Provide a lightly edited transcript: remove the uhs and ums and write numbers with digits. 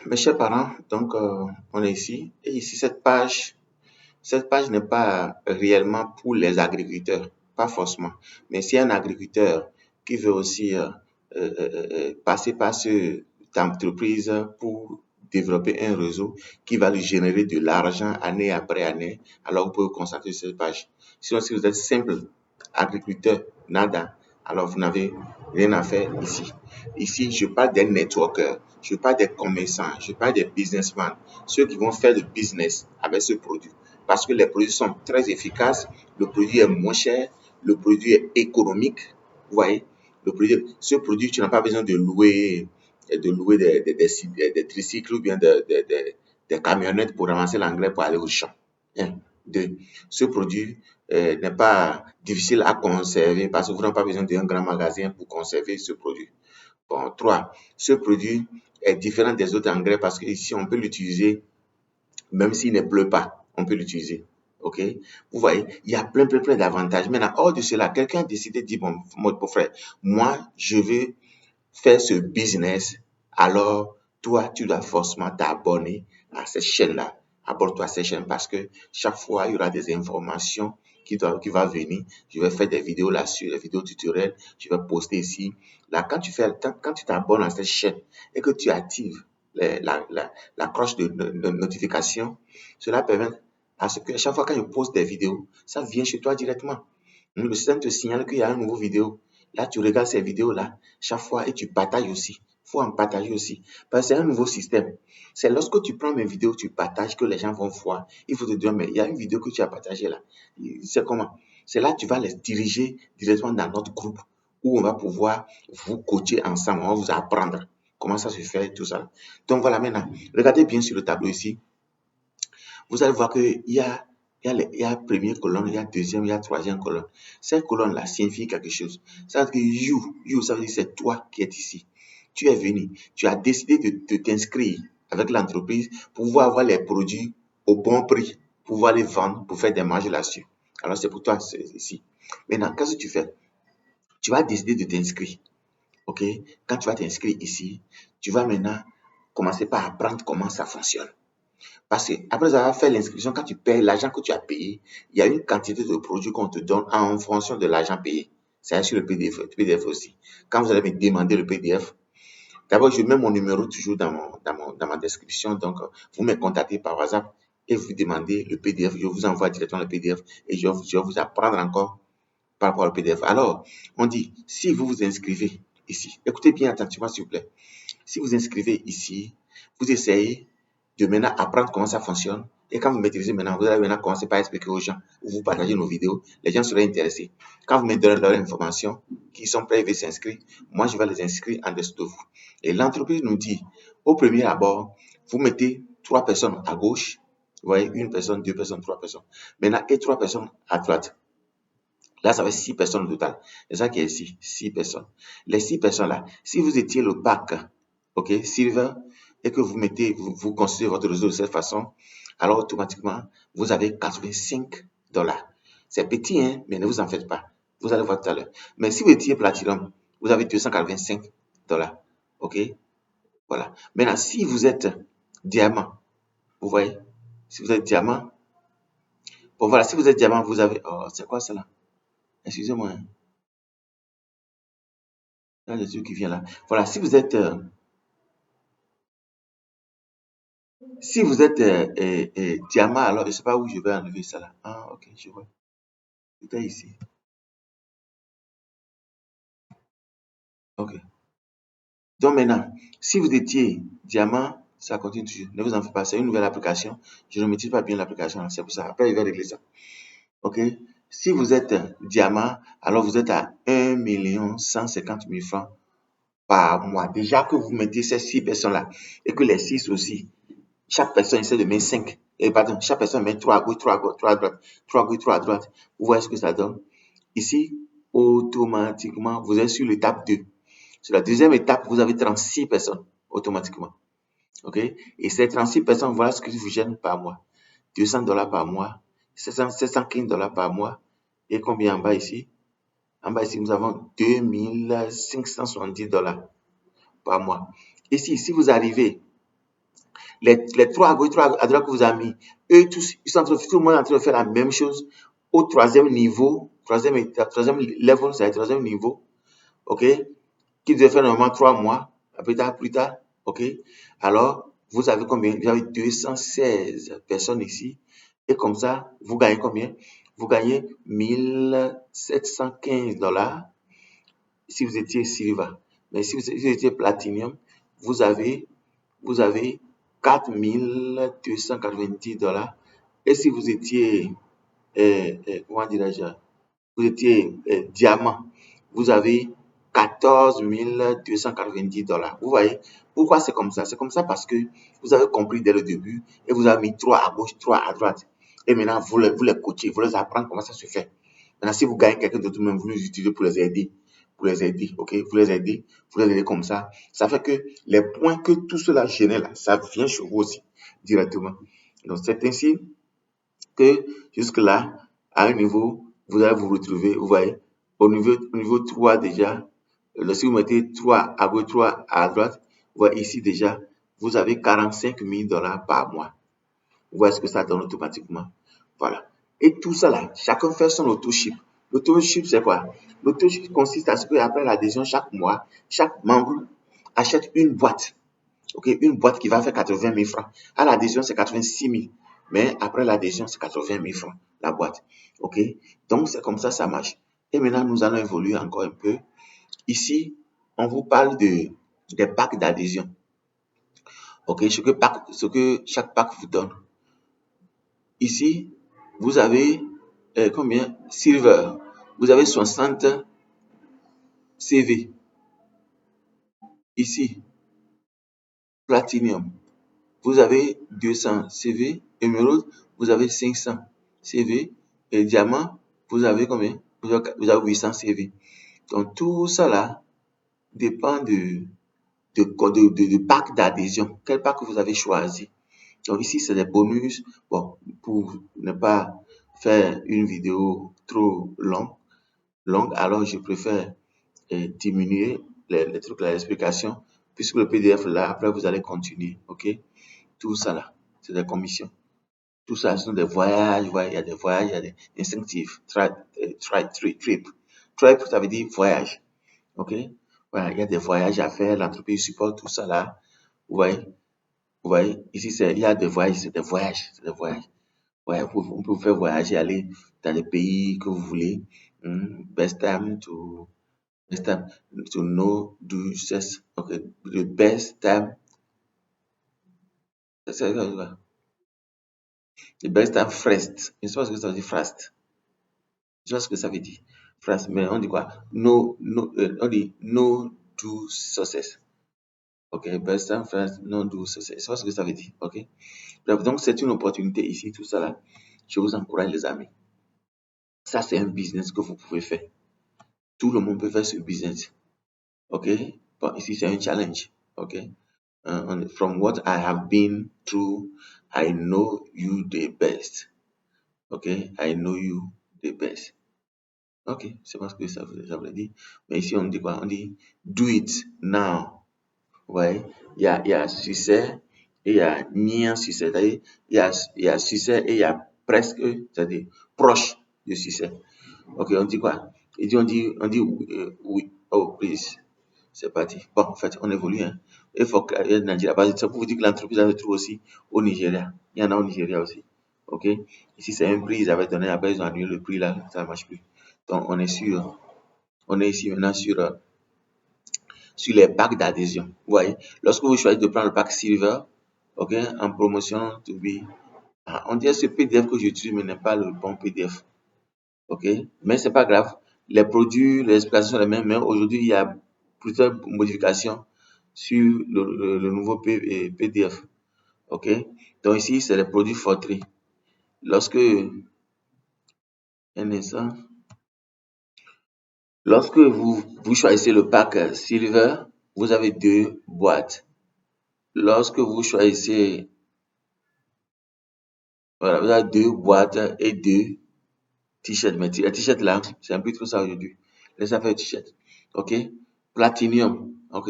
Mes chers parents, donc on est ici. Et ici, cette page n'est pas réellement pour les agriculteurs, pas forcément. Mais si un agriculteur qui veut aussi passer par cette entreprise pour développer un réseau qui va lui générer de l'argent année après année, alors vous pouvez vous concentrer sur cette page. Sinon, si vous êtes simple agriculteur, nada, alors vous n'avez rien à faire ici. Ici, je parle des networkers, je parle des commerçants, je parle des businessmen, ceux qui vont faire le business avec ce produit. Parce que les produits sont très efficaces, le produit est moins cher, le produit est économique. Vous voyez, ce produit, tu n'as pas besoin de louer des tricycles ou bien des camionnettes pour ramasser l'engrais pour aller au champ. Un. Deux, ce produit n'est pas difficile à conserver parce que vous n'avez pas besoin d'un grand magasin pour conserver ce produit. Bon, trois, ce produit est différent des autres engrais parce qu'ici, on peut l'utiliser même s'il ne pleut pas, on peut l'utiliser. OK? Vous voyez, il y a plein d'avantages. Maintenant, hors de cela, quelqu'un a décidé de dire, bon, mon beau frère, moi, je veux faire ce business. Alors, toi, tu dois forcément t'abonner à cette chaîne-là. Abonne-toi à cette chaîne parce que chaque fois, il y aura des informations qui vont venir. Je vais faire des vidéos là-dessus, des vidéos tutoriels. Je vais poster ici. Là, quand tu t'abonnes à cette chaîne et que tu actives la cloche de notification, cela permet à ce que chaque fois que je poste des vidéos, ça vient chez toi directement. Le système te signale qu'il y a une nouvelle vidéo. Là, tu regardes ces vidéos-là chaque fois et tu partages aussi. Il faut en partager aussi. Parce que c'est un nouveau système. C'est lorsque tu prends mes vidéos, tu partages que les gens vont voir. Il faut te dire, mais il y a une vidéo que tu as partagée là. C'est comment? C'est là que tu vas les diriger directement dans notre groupe où on va pouvoir vous coacher ensemble. On va vous apprendre comment ça se fait, tout ça. Donc voilà maintenant. Regardez bien sur le tableau ici. Vous allez voir qu'il y a première colonne, il y a deuxième, il y a troisième colonne. Cette colonne-là signifie quelque chose. Ça veut dire que you, ça veut dire que c'est toi qui es ici. Tu es venu, tu as décidé de t'inscrire avec l'entreprise pour pouvoir avoir les produits au bon prix, pour pouvoir les vendre, pour faire des marges là-dessus. Alors c'est pour toi ici. Maintenant, qu'est-ce que tu fais? Tu vas décider de t'inscrire. OK? Quand tu vas t'inscrire ici, tu vas maintenant commencer par apprendre comment ça fonctionne. Parce que après avoir fait l'inscription, quand tu payes l'argent que tu as payé, il y a une quantité de produits qu'on te donne en fonction de l'argent payé. C'est sur le PDF aussi. Quand vous allez me demander le PDF, d'abord, je mets mon numéro toujours dans ma description. Donc, vous me contactez par WhatsApp et vous demandez le PDF. Je vous envoie directement le PDF et je vais vous apprendre encore par rapport au PDF. Alors, on dit, si vous vous inscrivez ici, écoutez bien attentivement, s'il vous plaît. Si vous inscrivez ici, vous essayez de maintenant apprendre comment ça fonctionne. Et quand vous maîtrisez maintenant, vous allez maintenant commencer par expliquer aux gens ou vous partagez nos vidéos. Les gens seraient intéressés. Quand vous me donnez leurs informations, qui sont prêts et veulent s'inscrire, moi, je vais les inscrire en dessous de vous. Et l'entreprise nous dit, au premier abord, vous mettez 3 personnes à gauche. Vous voyez, 1 personne, 2 personnes, 3 personnes. Maintenant, et 3 personnes à droite. Là, ça fait 6 personnes au total. C'est ça qui est ici, 6 personnes. Les 6 personnes-là, si vous étiez le pack, OK, Silver, et que vous construisez votre réseau de cette façon, alors automatiquement, vous avez 85 dollars. C'est petit, hein, mais ne vous en faites pas. Vous allez voir tout à l'heure. Mais si vous étiez Platinum, vous avez 285 dollars. OK? Voilà. Maintenant, si vous êtes Diamant, vous voyez, si vous êtes Diamant, bon voilà, si vous êtes Diamant, vous avez, oh, c'est quoi ça là? Excusez-moi, hein. Là, le truc qui vient là. Voilà, si vous êtes diamant, alors je ne sais pas où je vais enlever ça là. Ah, ok, je vois. C'était ici. Ok. Donc maintenant, si vous étiez diamant, ça continue toujours. Ne vous en faites pas, c'est une nouvelle application. Je ne maîtrise pas bien l'application, c'est pour ça. Après, je vais régler ça. Ok. Si vous êtes diamant, alors vous êtes à 1 150 000 francs par mois. Déjà que vous mettez ces 6 personnes-là et que les 6 aussi, chaque personne essaie de mettre 5. Et pardon, chaque personne met 3 à gauche, 3 à gauche, 3 à droite, 3 à gauche, 3 à droite. Vous voyez ce que ça donne? Ici, automatiquement, vous êtes sur l'étape 2. Sur la deuxième étape, vous avez 36 personnes automatiquement. OK? Et ces 36 personnes, voilà ce que vous gêne par mois. 200 dollars par mois, 715 dollars par mois. Et combien en bas ici? En bas ici, nous avons 2570 dollars par mois. Ici, si vous arrivez Les trois à gauche, trois à droite que vous avez mis, eux tous, tout le monde est en train de faire la même chose au troisième niveau, troisième level, c'est le troisième niveau, ok, qui devait faire normalement 3 mois, plus tard, ok. Alors, vous avez combien? Vous avez 216 personnes ici, et comme ça, vous gagnez combien? Vous gagnez $1715 si vous étiez silver. Mais si vous étiez platinum, vous avez, vous avez $4290. Et si vous étiez, comment dirais-je, vous étiez diamant, vous avez $14 290. Vous voyez, pourquoi c'est comme ça? C'est comme ça parce que vous avez compris dès le début et vous avez mis 3 à gauche, 3 à droite. Et maintenant, vous les coachez, vous les apprenez comment ça se fait. Maintenant, si vous gagnez quelqu'un d'autre, même vous les utilisez pour les aider. Ok? Vous les aidez comme ça. Ça fait que les points que tout cela génère là, ça vient chez vous aussi, directement. Donc, c'est ainsi que jusque-là, à un niveau, vous allez vous retrouver, vous voyez, au niveau 3 déjà, si vous mettez 3 à gauche, 3 à droite, vous voyez ici déjà, vous avez $45 000 par mois. Vous voyez ce que ça donne automatiquement. Voilà. Et tout ça là, chacun fait son auto-ship. L'auto-ship, c'est quoi? L'auto-ship consiste à ce qu'après l'adhésion, chaque mois, chaque membre achète une boîte. Ok, une boîte qui va faire 80 000 francs. À l'adhésion, c'est 86 000. Mais après l'adhésion, c'est 80 000 francs, la boîte. Ok, donc c'est comme ça marche. Et maintenant, nous allons évoluer encore un peu. Ici, on vous parle des packs d'adhésion. Ok, ce que chaque pack vous donne. Ici, vous avez combien? Silver. Vous avez 60 CV. Ici, Platinum. Vous avez 200 CV. Émeraude, vous avez 500 CV. Et Diamant, vous avez combien? Vous avez 800 CV. Donc, tout ça là dépend de pack d'adhésion. Quel pack vous avez choisi? Donc, ici, c'est des bonus. Bon, pour ne pas faire une vidéo trop longue, alors je préfère diminuer les trucs, l'explication, puisque le PDF là, après vous allez continuer, ok? Tout ça là, c'est des commissions. Tout ça, ce sont des voyages, il y a des voyages, il y a des incentives, trip. Trip, ça veut dire voyage, ok? Voilà, il y a des voyages à faire, l'entreprise supporte tout ça là, vous voyez? Vous voyez, ici, il y a des voyages, c'est des voyages, c'est des voyages. Ouais, on peut vous faire voyager, aller dans les pays que vous voulez. Best time to Best time to know do success. Okay, the best time. The best time first. Je sais pas ce que ça veut dire first. Je sais pas ce que ça veut dire. First, mais on dit quoi? On dit no do success. Ok, best time first, no do success. Je sais pas ce que ça veut dire. Ok. Bref, donc c'est une opportunité ici, tout ça là. Je vous encourage les amis. Ça c'est un business que vous pouvez faire. Tout le monde peut faire ce business. Ok. Bon, ici c'est un challenge. Ok. From what I have been through, I know you the best. Okay, I know you the best. Ok, c'est pas ce que ça veut dire. Mais ici, on dit quoi? On dit do it now. Ouais, il y a succès et il y a niant succès. C'est-à-dire, il y a succès et il y a presque, c'est-à-dire proche de succès. Ok, on dit quoi? On dit oui. Oh, please. C'est parti. Bon, en fait, on évolue. Hein. Il faut que Nigeria, ça pour vous dire que l'entreprise en trouve aussi au Nigeria. Il y en a au Nigeria aussi. OK? Ici, c'est un prix, ils avaient donné, après, ils ont annulé le prix là, ça ne marche plus. Donc, on est ici maintenant sur les packs d'adhésion. Vous voyez, lorsque vous choisissez de prendre le pack Silver, OK, en promotion, on dirait ce PDF que j'utilise, mais n'est pas le bon PDF. OK? Mais c'est pas grave. Les produits, les explications sont les mêmes, mais aujourd'hui, il y a plusieurs modifications sur le nouveau PDF. OK? Donc ici, c'est les produits Fortran. Lorsque vous choisissez le pack Silver, vous avez 2 boîtes. Lorsque vous choisissez, voilà, vous avez 2 boîtes et 2 t-shirts. Mais les t-shirts là, c'est un peu trop ça aujourd'hui. Laissez faire t-shirt. OK? Platinum. Donc,